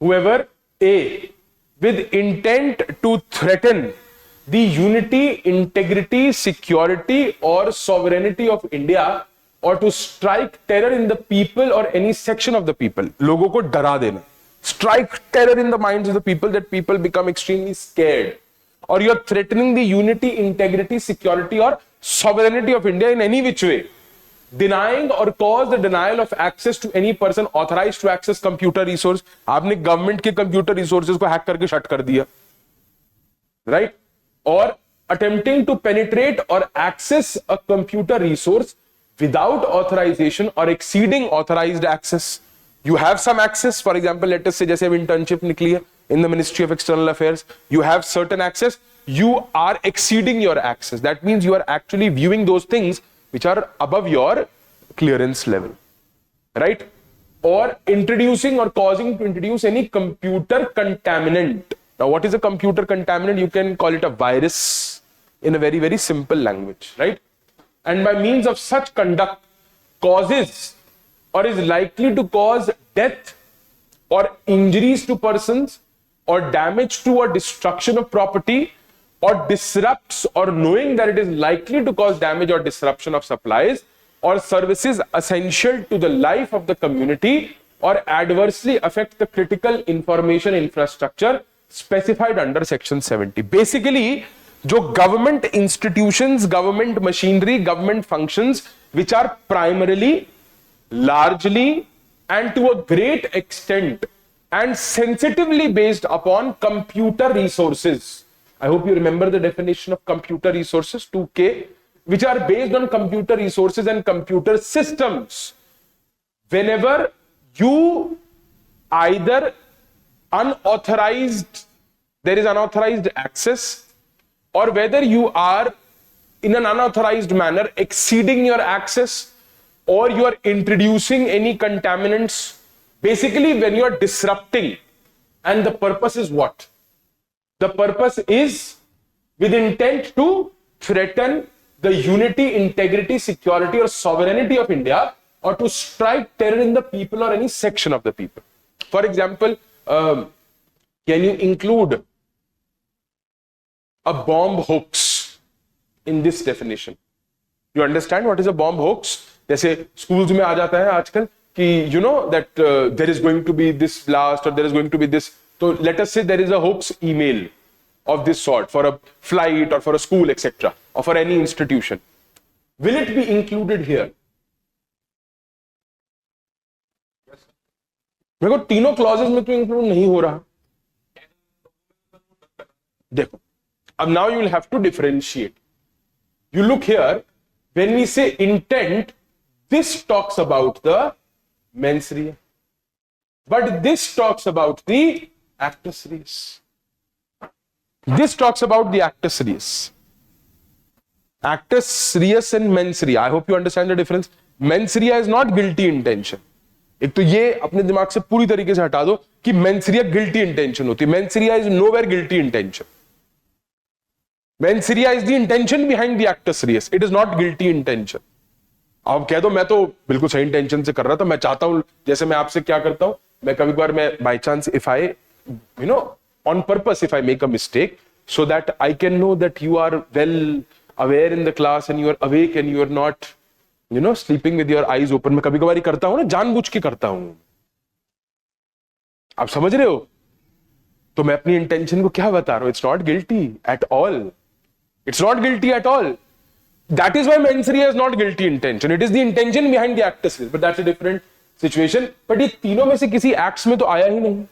whoever A, with intent to threaten the unity, integrity, security or sovereignty of India or to strike terror in the people or any section of the people, लोगों को डरा देना, strike terror in the minds of the people that people become extremely scared, or you're threatening the unity, integrity, security or sovereignty of India in any which way, denying or cause the denial of access to any person authorized to access computer resource. आपने government के computer resources को hack करके shut कर दिया, right? Or attempting to penetrate or access a computer resource without authorization or exceeding authorized access. You have some access, for example, let us say जैसे अब internship निकली है in the Ministry of External Affairs, you have certain access, you are exceeding your access. That means you are actually viewing those things which are above your clearance level, right? Or introducing or causing to introduce any computer contaminant. Now, what is a computer contaminant? You can call it a virus in a very, very simple language, right? And by means of such conduct causes or is likely to cause death or injuries to persons or damage to or destruction of property or disrupts or knowing that it is likely to cause damage or disruption of supplies or services essential to the life of the community or adversely affect the critical information infrastructure specified under section 70. Basically, जो government institutions, government machinery, government functions which are primarily, largely and to a great extent and sensitively based upon computer resources. I hope you remember the definition of computer resources, 2K, which are based on computer resources and computer systems. Whenever you either there is unauthorized access, or whether you are in an unauthorized manner exceeding your access, or you are introducing any contaminants, basically when you are disrupting, and the purpose is what? The purpose is with intent to threaten the unity, integrity, security or sovereignty of India or to strike terror in the people or any section of the people. For example, can you include a bomb hoax in this definition? You understand what is a bomb hoax? जैसे schools में आ जाता है आजकल कि you know that there is going to be this blast or there is going to be this. So let us say there is a hoax email of this sort for a flight or for a school, etc., or for any institution. Will it be included here? मेरे को तीनों clauses में तो include नहीं हो रहा. देखो, अब now you will have to differentiate. You look here, when we say intent, this talks about the mens rea, but this talks about the actus reus. This talks about the actus reus. Actus reus and mens rea. I hope you understand the difference. Mens rea is not guilty intention. एक तो ये अपने दिमाग से पूरी तरीके से हटा दो कि mens rea guilty intention होती है. Mens rea is nowhere guilty intention. Mens rea is the intention behind the actus reus. It is not guilty intention. आप कह दो मैं तो बिल्कुल सही इंटेंशन से कर रहा था, मैं चाहता हूं, जैसे मैं आपसे क्या करता हूं, मैं कभी कभार मैं by chance if I on purpose if I make a mistake so that I can know that you are well aware in the class and you are awake and you are not sleeping with your eyes open. मैं कभी कभार ही करता हूं ना, जानबूझ के करता हूं. आप समझ रहे हो? तो मैं अपनी इंटेंशन को क्या बता रहा हूं? It's not guilty at all. It's not guilty at all. That is why mens rea is not guilty intention. It is the intention behind the actus reus. But that's a different situation. But ये तीनों में से किसी acts में तो आया ही नहीं.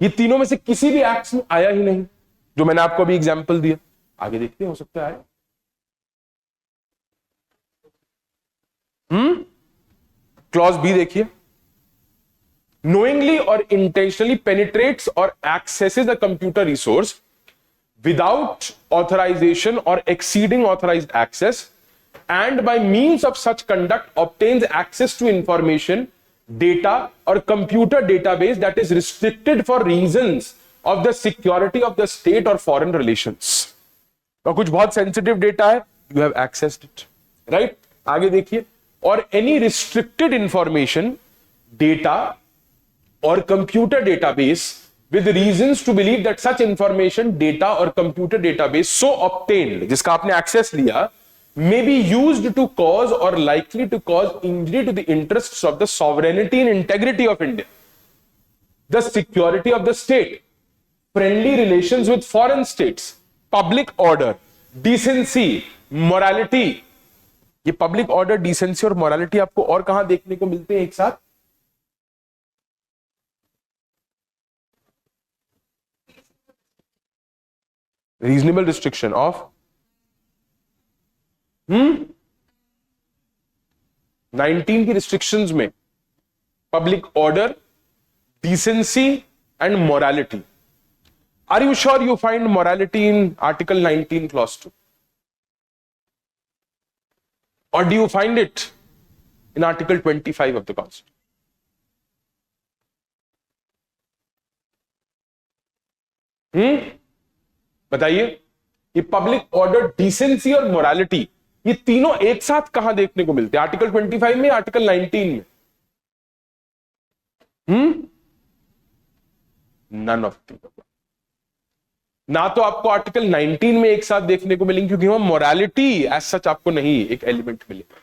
ये तीनों में से किसी भी एक्ट्स में आया ही नहीं जो मैंने आपको अभी एग्जांपल दिया. आगे देखते हैं, हो सकता है. क्लॉज बी देखिए. knowingly or intentionally penetrates or accesses a computer resource without authorization or exceeding authorized access and by means of such conduct obtains access to information, data or computer database that is restricted for reasons of the security of the state or foreign relations. और कुछ बहुत sensitive data है, you have accessed it, right? आगे देखिए. और any restricted information, data or computer database with reasons to believe that such information, data or computer database so obtained, जिसका आपने access लिया, may be used to cause or likely to cause injury to the interests of the sovereignty and integrity of India, the security of the state, friendly relations with foreign states, public order, decency, morality. ये public order, decency और morality आपको और कहां देखने को मिलते हैं एक साथ? Reasonable restriction of 19 की restrictions में public order, decency and morality. Are you sure you find morality in Article 19, Clause 2? Or do you find it in Article 25 of the Constitution? बताइए, ये पब्लिक ऑर्डर, डिसेंसी और morality, ये तीनों एक साथ कहां देखने को मिलते हैं? आर्टिकल 25 में, आर्टिकल 19 में? None of the above. ना तो आपको आर्टिकल 19 में एक साथ देखने को मिलेंगे क्योंकि वहां मोरालिटी एज सच आपको नहीं एक एलिमेंट मिलेगा,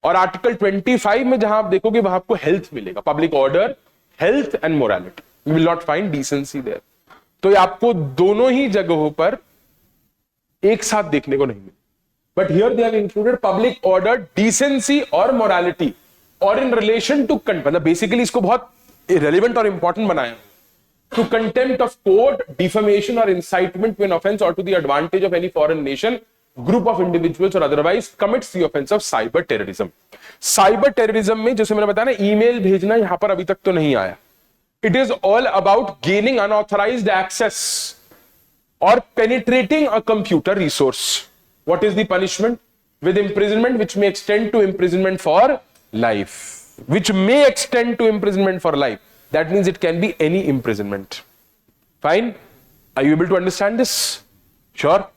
और आर्टिकल 25 में जहां आप देखोगे वहां आपको हेल्थ मिलेगा, public order, health and morality. You will not find decency there. तो ये आपको दोनों ही जगहों पर एक साथ देखने को नहीं मिले, but here they have included public order, decency और मोरालिटी, और इन रिलेशन टू मतलब बेसिकली इसको बहुत रेलेवेंट और इंपॉर्टेंट बनाया, to contempt of court, defamation or incitement to an offense or to the advantage of any foreign nation, group of individuals or otherwise commits the offense of cyber terrorism. Cyber terrorism में जैसे मैंने बताया ना, email भेजना यहां पर अभी तक तो नहीं आया. It is all about gaining unauthorized access or penetrating a computer resource. What is the punishment? With imprisonment, which may extend to imprisonment for life. Which may extend to imprisonment for life. That means it can be any imprisonment. Fine? Are you able to understand this? Sure?